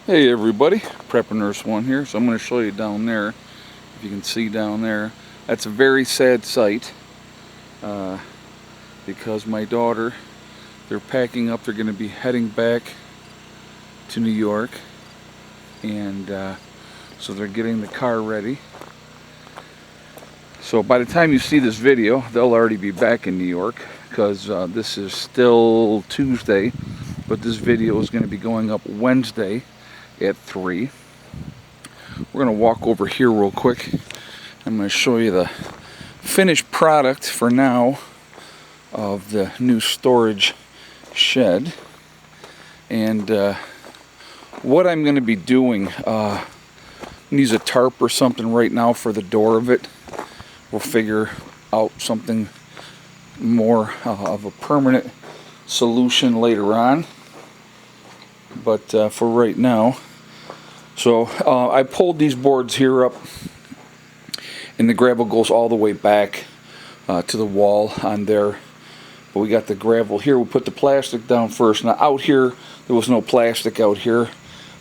Hey everybody, Prepper Nurse 1 here. So I'm going to show you down there, if you can see down there. That's a very sad sight because my daughter, they're packing up, they're going to be heading back to New York, and so they're getting the car ready. So by the time you see this video, they'll already be back in New York because this is still Tuesday, but this video is going to be going up Wednesday at 3. We're going to walk over here real quick. I'm going to show you the finished product for now of the new storage shed. And what I'm going to be doing, use a tarp or something right now for the door of it. We'll figure out something more of a permanent solution later on. But for right now, so I pulled these boards here up, and the gravel goes all the way back to the wall on there. But we got the gravel here. We put the plastic down first. Now out here, there was no plastic out here,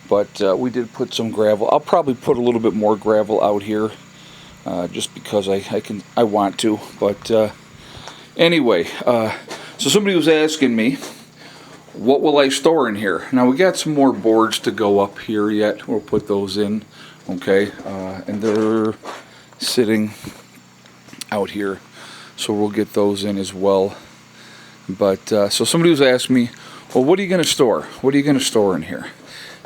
but we did put some gravel. I'll probably put a little bit more gravel out here, just because I want to. But anyway, so somebody was asking me, what will I store in here? Now we got some more boards to go up here yet. We'll put those in, okay? And they're sitting out here, so we'll get those in as well. But so somebody was asking me, well, what are you going to store? What are you going to store in here?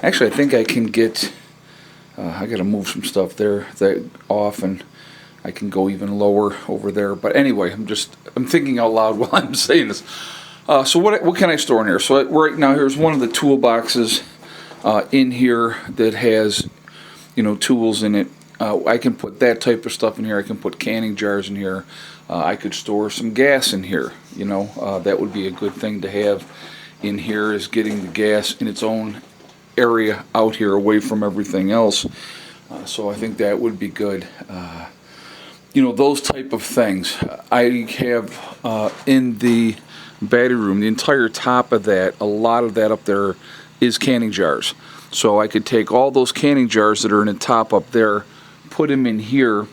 Actually, I think I can get. I got to move some stuff there off, and I can go even lower over there. But anyway, I'm thinking out loud while I'm saying this. So what can I store in here? So right now, here's one of the toolboxes in here that has, tools in it. I can put that type of stuff in here. I can put canning jars in here. I could store some gas in here. That would be a good thing to have in here, is getting the gas in its own area out here away from everything else. So I think that would be good. Those type of things. I have in the battery room, the entire top of that, a lot of that up there is canning jars. So I could take all those canning jars that are in the top up there, put them in here,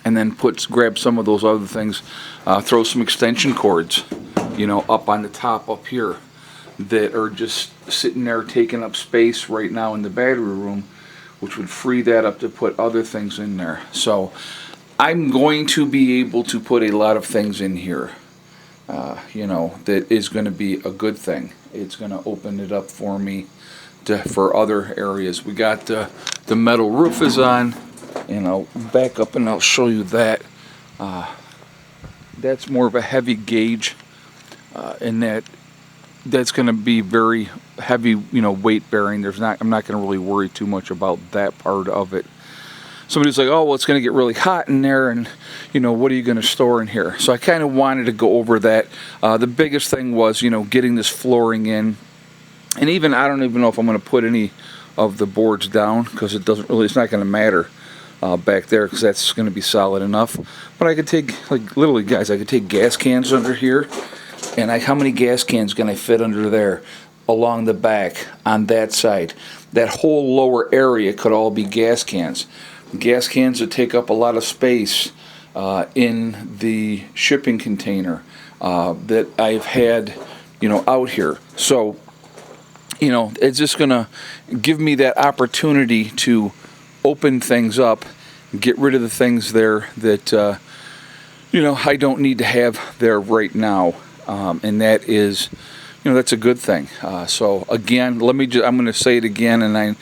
and then grab some of those other things, throw some extension cords, up on the top up here that are just sitting there taking up space right now in the battery room, which would free that up to put other things in there. So I'm going to be able to put a lot of things in here. That is going to be a good thing. It's going to open it up for me for other areas. We got the metal roof is on, and I'll back up and I'll show you that. That's more of a heavy gauge, and that's going to be very heavy, weight bearing. I'm not going to really worry too much about that part of it. Somebody's like, oh, well, it's going to get really hot in there, and, what are you going to store in here? So I kind of wanted to go over that. The biggest thing was, getting this flooring in. And even, I don't even know if I'm going to put any of the boards down, because it's not going to matter back there, because that's going to be solid enough. But I could take, literally, guys, I could take gas cans under here, and how many gas cans can I fit under there? Along the back, on that side. That whole lower area could all be gas cans. Gas cans that take up a lot of space in the shipping container that I've had, out here. So, it's just going to give me that opportunity to open things up, get rid of the things there that, I don't need to have there right now. And that is, that's a good thing. So again, I'm going to say it again, and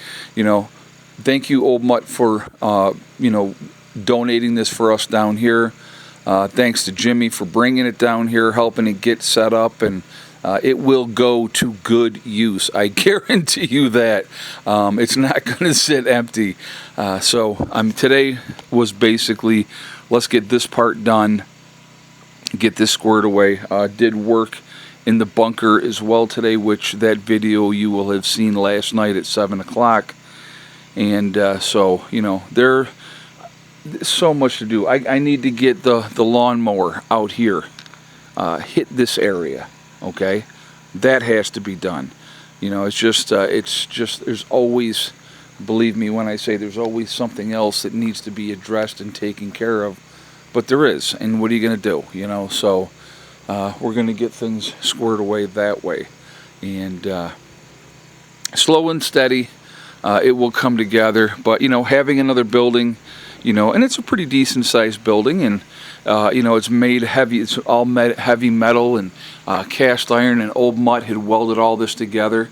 thank you, Old Mutt, for donating this for us down here. Thanks to Jimmy for bringing it down here, helping it get set up, and it will go to good use. I guarantee you that. It's not going to sit empty. So today was basically, let's get this part done, get this squared away. Did work in the bunker as well today, which that video you will have seen last night at 7 o'clock. And so, there's so much to do. I need to get the lawnmower out here, hit this area, okay? That has to be done. You know, it's just there's always, believe me when I say there's always something else that needs to be addressed and taken care of. But there is, and what are you going to do? You know, so we're going to get things squared away that way, and slow and steady, it will come together. But you know, having another building, you know, and it's a pretty decent sized building, and you know, it's made heavy. It's all heavy metal and cast iron, and old Mutt had welded all this together.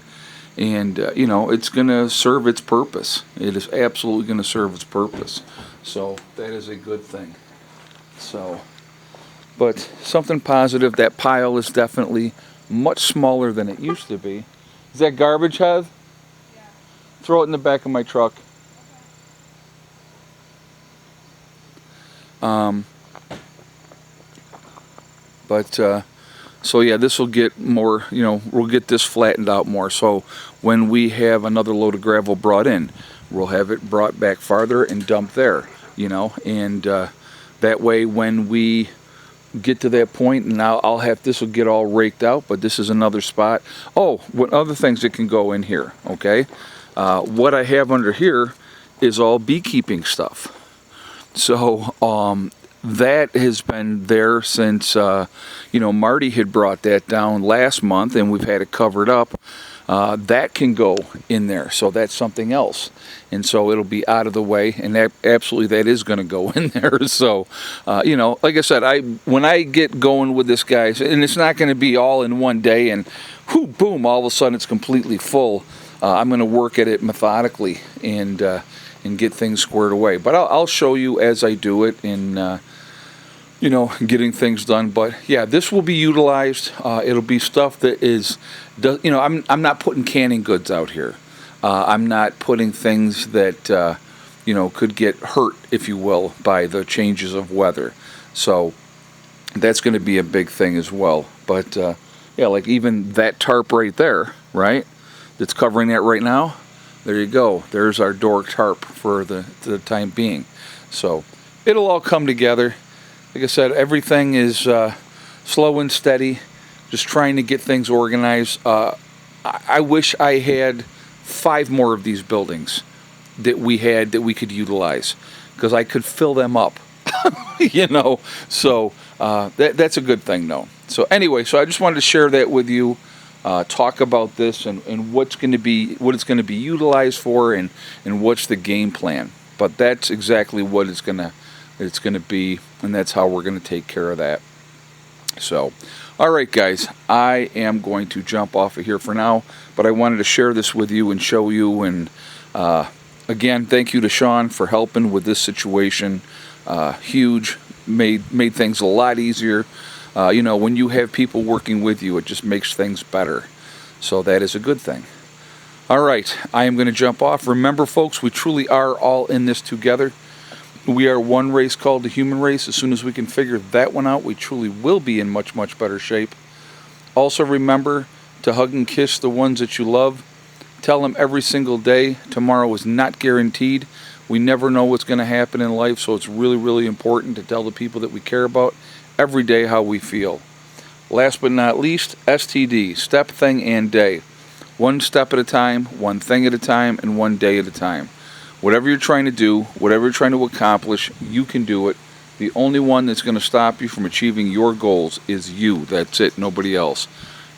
And you know, it's going to serve its purpose. It is absolutely going to serve its purpose. So that is a good thing. So, but something positive. That pile is definitely much smaller than it used to be. Is that garbage, Heath? Yeah. Throw it in the back of my truck. So yeah, this will get more, you know, we'll get this flattened out more. So when we have another load of gravel brought in, we'll have it brought back farther and dumped there, you know, and that way when we get to that point, and I'll have, this will get all raked out, but this is another spot. Oh, what other things that can go in here, okay? What I have under here is all beekeeping stuff. So, that has been there since, you know, Marty had brought that down last month, and we've had it covered up. That can go in there, so that's something else. And so it'll be out of the way, and that, absolutely that is going to go in there. So, you know, like I said, when I get going with this, guys, and it's not going to be all in one day, and whoo, boom, all of a sudden it's completely full. I'm going to work at it methodically and get things squared away. But I'll show you as I do it in, you know, getting things done. But yeah, this will be utilized. It'll be stuff that is, you know, I'm not putting canning goods out here. I'm not putting things that, you know, could get hurt, if you will, by the changes of weather. So that's going to be a big thing as well. But yeah, like even that tarp right there, right, that's covering that right now, there you go. There's our door tarp for the time being. So it'll all come together. Like I said, everything is slow and steady, just trying to get things organized. I wish I had 5 more of these buildings that we could utilize, because I could fill them up, you know. So that's a good thing, though. So anyway, so I just wanted to share that with you, talk about this and what it's going to be utilized for, and what's the game plan. But that's exactly what it's going to be, and that's how we're going to take care of that. So, all right, guys, I am going to jump off of here for now, but I wanted to share this with you and show you. And again, thank you to Sean for helping with this situation. Huge, made things a lot easier. You know, when you have people working with you, it just makes things better. So that is a good thing. All right, I am going to jump off. Remember, folks, we truly are all in this together. We are one race called the human race. As soon as we can figure that one out, we truly will be in much, much better shape. Also remember to hug and kiss the ones that you love. Tell them every single day, tomorrow is not guaranteed. We never know what's going to happen in life, so it's really, really important to tell the people that we care about every day how we feel. Last but not least, STD, step, thing, and day. One step at a time, one thing at a time, and one day at a time. Whatever you're trying to do, whatever you're trying to accomplish, you can do it. The only one that's going to stop you from achieving your goals is you. That's it, nobody else.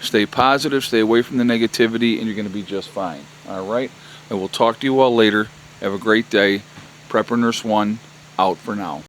Stay positive, stay away from the negativity, and you're going to be just fine. All right? I will talk to you all later. Have a great day. Prepper Nurse 1, out for now.